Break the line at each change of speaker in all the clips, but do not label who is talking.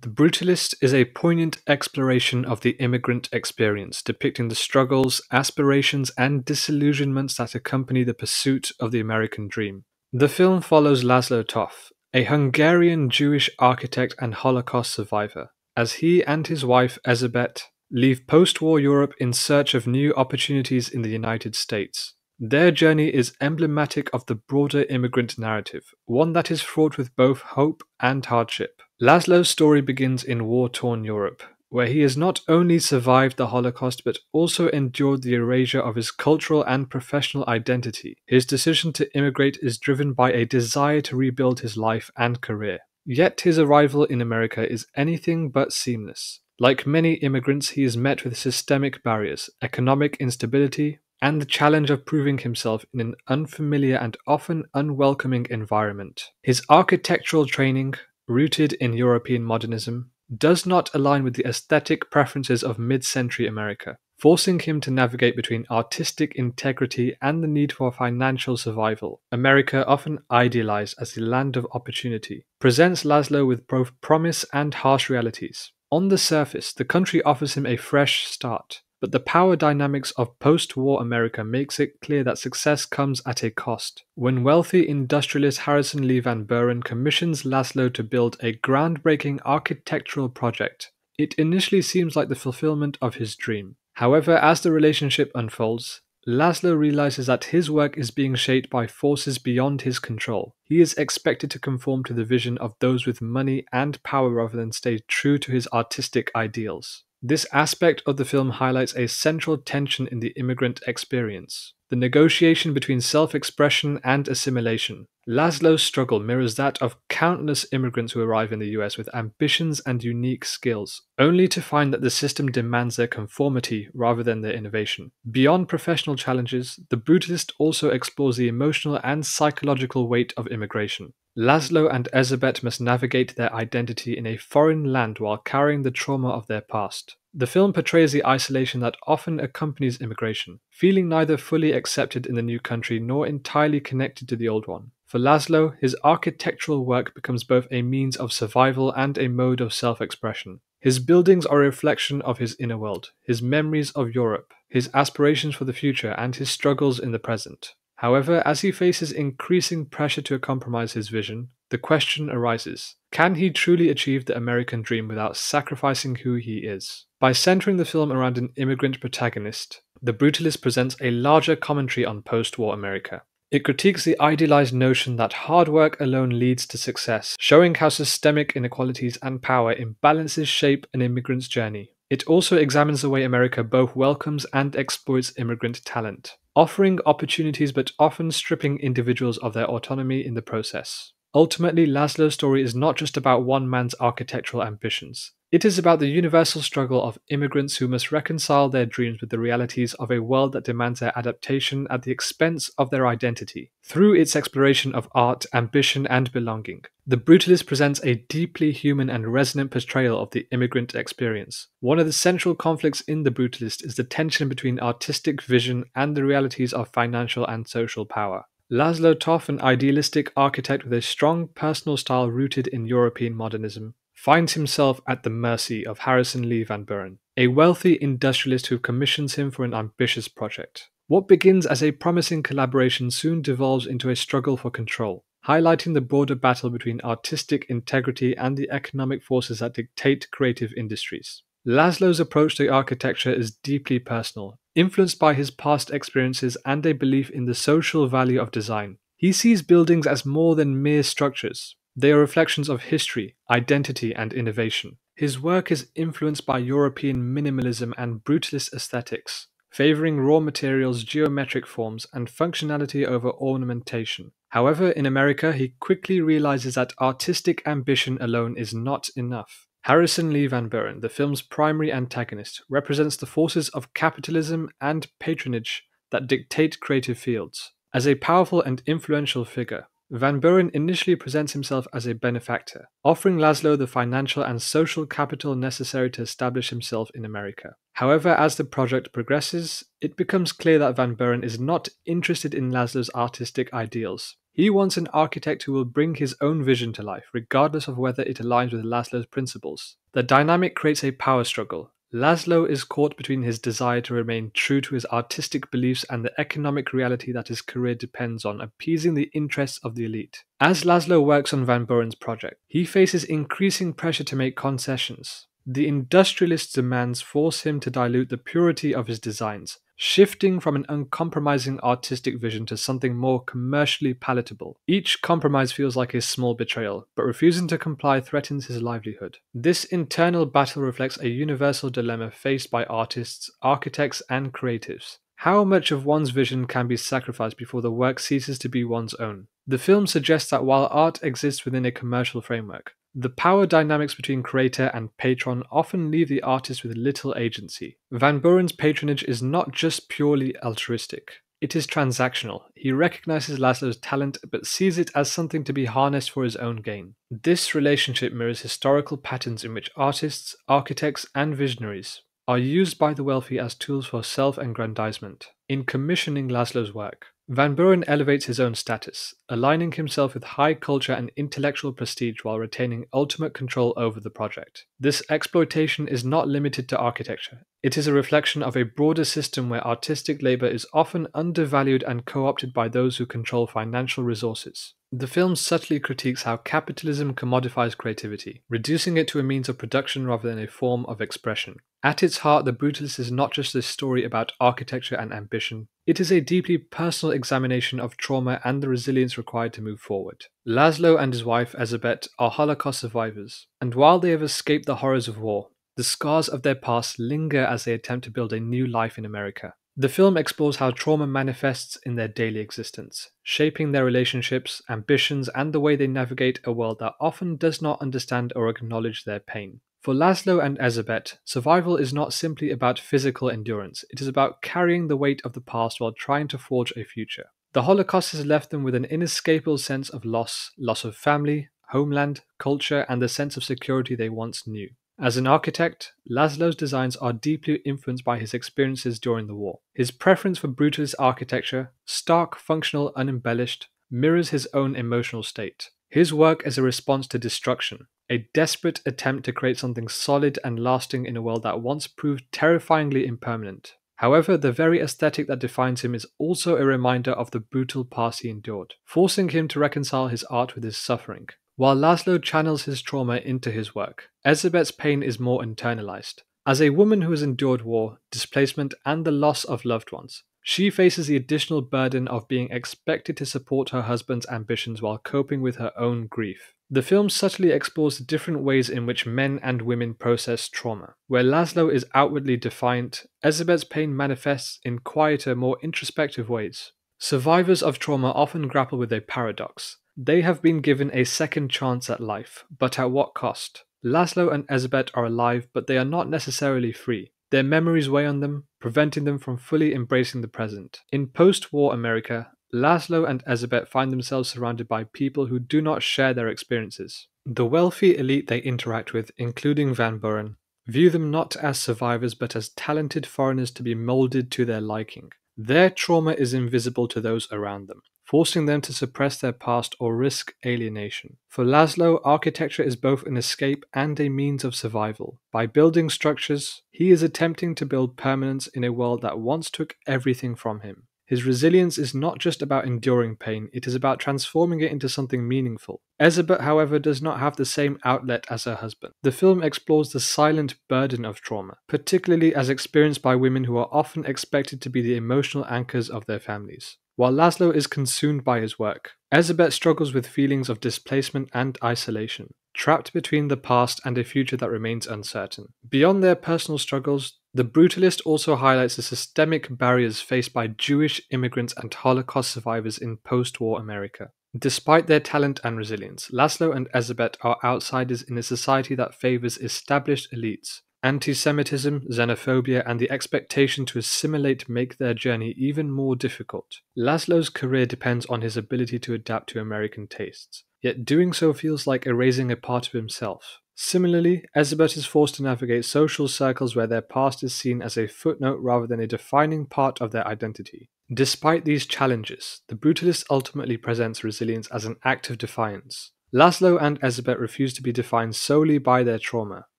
The Brutalist is a poignant exploration of the immigrant experience, depicting the struggles, aspirations, and disillusionments that accompany the pursuit of the American dream. The film follows Laszlo Toth, a Hungarian Jewish architect and Holocaust survivor, as he and his wife Elizabeth leave post-war Europe in search of new opportunities in the United States. Their journey is emblematic of the broader immigrant narrative, one that is fraught with both hope and hardship. Laszlo's story begins in war-torn Europe, where he has not only survived the Holocaust but also endured the erasure of his cultural and professional identity. His decision to immigrate is driven by a desire to rebuild his life and career. Yet his arrival in America is anything but seamless. Like many immigrants, he is met with systemic barriers, economic instability, and the challenge of proving himself in an unfamiliar and often unwelcoming environment. His architectural training, rooted in European modernism, does not align with the aesthetic preferences of mid-century America, forcing him to navigate between artistic integrity and the need for financial survival. America, often idealized as the land of opportunity, presents Laszlo with both promise and harsh realities. On the surface, the country offers him a fresh start, but the power dynamics of post-war America makes it clear that success comes at a cost. When wealthy industrialist Harrison Lee Van Buren commissions Laszlo to build a groundbreaking architectural project, it initially seems like the fulfillment of his dream. However, as the relationship unfolds, Laszlo realizes that his work is being shaped by forces beyond his control. He is expected to conform to the vision of those with money and power rather than stay true to his artistic ideals. This aspect of the film highlights a central tension in the immigrant experience: the negotiation between self-expression and assimilation. Laszlo's struggle mirrors that of countless immigrants who arrive in the US with ambitions and unique skills, only to find that the system demands their conformity rather than their innovation. Beyond professional challenges, The Brutalist also explores the emotional and psychological weight of immigration. Laszlo and Elizabeth must navigate their identity in a foreign land while carrying the trauma of their past. The film portrays the isolation that often accompanies immigration, feeling neither fully accepted in the new country nor entirely connected to the old one. For Laszlo, his architectural work becomes both a means of survival and a mode of self-expression. His buildings are a reflection of his inner world, his memories of Europe, his aspirations for the future, and his struggles in the present. However, as he faces increasing pressure to compromise his vision, the question arises: can he truly achieve the American dream without sacrificing who he is? By centering the film around an immigrant protagonist, The Brutalist presents a larger commentary on post-war America. It critiques the idealized notion that hard work alone leads to success, showing how systemic inequalities and power imbalances shape an immigrant's journey. It also examines the way America both welcomes and exploits immigrant talent, offering opportunities but often stripping individuals of their autonomy in the process. Ultimately, Laszlo's story is not just about one man's architectural ambitions. It is about the universal struggle of immigrants who must reconcile their dreams with the realities of a world that demands their adaptation at the expense of their identity. Through its exploration of art, ambition, and belonging, The Brutalist presents a deeply human and resonant portrayal of the immigrant experience. One of the central conflicts in The Brutalist is the tension between artistic vision and the realities of financial and social power. Laszlo Toth, an idealistic architect with a strong personal style rooted in European modernism, finds himself at the mercy of Harrison Lee Van Buren, a wealthy industrialist who commissions him for an ambitious project. What begins as a promising collaboration soon devolves into a struggle for control, highlighting the broader battle between artistic integrity and the economic forces that dictate creative industries. Laszlo's approach to architecture is deeply personal, influenced by his past experiences and a belief in the social value of design. He sees buildings as more than mere structures. They are reflections of history, identity, and innovation. His work is influenced by European minimalism and brutalist aesthetics, favoring raw materials, geometric forms, and functionality over ornamentation. However, in America, he quickly realizes that artistic ambition alone is not enough. Harrison Lee Van Buren, the film's primary antagonist, represents the forces of capitalism and patronage that dictate creative fields. As a powerful and influential figure, Van Buren initially presents himself as a benefactor, offering Laszlo the financial and social capital necessary to establish himself in America. However, as the project progresses, it becomes clear that Van Buren is not interested in Laszlo's artistic ideals. He wants an architect who will bring his own vision to life, regardless of whether it aligns with Laszlo's principles. The dynamic creates a power struggle. Laszlo is caught between his desire to remain true to his artistic beliefs and the economic reality that his career depends on appeasing the interests of the elite. As Laszlo works on Van Buren's project, he faces increasing pressure to make concessions. The industrialist's demands force him to dilute the purity of his designs, shifting from an uncompromising artistic vision to something more commercially palatable. Each compromise feels like a small betrayal, but refusing to comply threatens his livelihood. This internal battle reflects a universal dilemma faced by artists, architects, and creatives. How much of one's vision can be sacrificed before the work ceases to be one's own? The film suggests that while art exists within a commercial framework, the power dynamics between creator and patron often leave the artist with little agency. Van Buren's patronage is not just purely altruistic. It is transactional. He recognizes Laszlo's talent but sees it as something to be harnessed for his own gain. This relationship mirrors historical patterns in which artists, architects, and visionaries are used by the wealthy as tools for self-aggrandizement. In commissioning Laszlo's work, Van Buren elevates his own status, aligning himself with high culture and intellectual prestige while retaining ultimate control over the project. This exploitation is not limited to architecture. It is a reflection of a broader system where artistic labor is often undervalued and co-opted by those who control financial resources. The film subtly critiques how capitalism commodifies creativity, reducing it to a means of production rather than a form of expression. At its heart, The Brutalist is not just a story about architecture and ambition. It is a deeply personal examination of trauma and the resilience required to move forward. Laszlo and his wife, Elizabeth, are Holocaust survivors, and while they have escaped the horrors of war, the scars of their past linger as they attempt to build a new life in America. The film explores how trauma manifests in their daily existence, shaping their relationships, ambitions, and the way they navigate a world that often does not understand or acknowledge their pain. For Laszlo and Elizabeth, survival is not simply about physical endurance, it is about carrying the weight of the past while trying to forge a future. The Holocaust has left them with an inescapable sense of loss of family, homeland, culture, and the sense of security they once knew. As an architect, Laszlo's designs are deeply influenced by his experiences during the war. His preference for brutalist architecture, stark, functional, unembellished, mirrors his own emotional state. His work is a response to destruction, a desperate attempt to create something solid and lasting in a world that once proved terrifyingly impermanent. However, the very aesthetic that defines him is also a reminder of the brutal past he endured, forcing him to reconcile his art with his suffering. While Laszlo channels his trauma into his work, Elizabeth's pain is more internalized. As a woman who has endured war, displacement, and the loss of loved ones, she faces the additional burden of being expected to support her husband's ambitions while coping with her own grief. The film subtly explores the different ways in which men and women process trauma. Where Laszlo is outwardly defiant, Elizabeth's pain manifests in quieter, more introspective ways. Survivors of trauma often grapple with a paradox. They have been given a second chance at life, but at what cost? Laszlo and Elizabeth are alive, but they are not necessarily free. Their memories weigh on them, preventing them from fully embracing the present. In post-war America, Laszlo and Elizabeth find themselves surrounded by people who do not share their experiences. The wealthy elite they interact with, including Van Buren, view them not as survivors but as talented foreigners to be molded to their liking. Their trauma is invisible to those around them, forcing them to suppress their past or risk alienation. For Laszlo, architecture is both an escape and a means of survival. By building structures, he is attempting to build permanence in a world that once took everything from him. His resilience is not just about enduring pain, it is about transforming it into something meaningful. Elizabeth, however, does not have the same outlet as her husband. The film explores the silent burden of trauma, particularly as experienced by women who are often expected to be the emotional anchors of their families. While Laszlo is consumed by his work, Elizabeth struggles with feelings of displacement and isolation, trapped between the past and a future that remains uncertain. Beyond their personal struggles, The Brutalist also highlights the systemic barriers faced by Jewish immigrants and Holocaust survivors in post-war America. Despite their talent and resilience, Laszlo and Elizabeth are outsiders in a society that favors established elites. Anti-Semitism, xenophobia, and the expectation to assimilate make their journey even more difficult. Laszlo's career depends on his ability to adapt to American tastes, yet doing so feels like erasing a part of himself. Similarly, Elizabeth is forced to navigate social circles where their past is seen as a footnote rather than a defining part of their identity. Despite these challenges, the Brutalist ultimately presents resilience as an act of defiance. Laszlo and Elizabeth refuse to be defined solely by their trauma.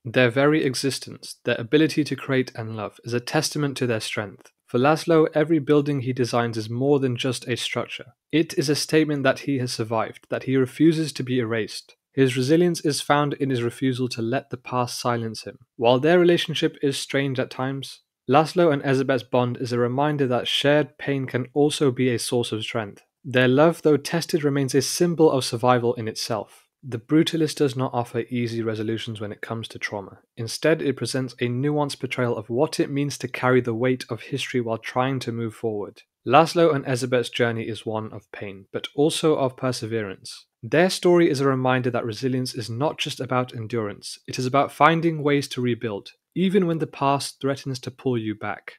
Their very existence, their ability to create and love, is a testament to their strength. For Laszlo, every building he designs is more than just a structure. It is a statement that he has survived, that he refuses to be erased. His resilience is found in his refusal to let the past silence him. While their relationship is strained at times, Laszlo and Elizabeth's bond is a reminder that shared pain can also be a source of strength. Their love, though tested, remains a symbol of survival in itself. The Brutalist does not offer easy resolutions when it comes to trauma. Instead, it presents a nuanced portrayal of what it means to carry the weight of history while trying to move forward. Laszlo and Elizabeth's journey is one of pain, but also of perseverance. Their story is a reminder that resilience is not just about endurance, it is about finding ways to rebuild, even when the past threatens to pull you back.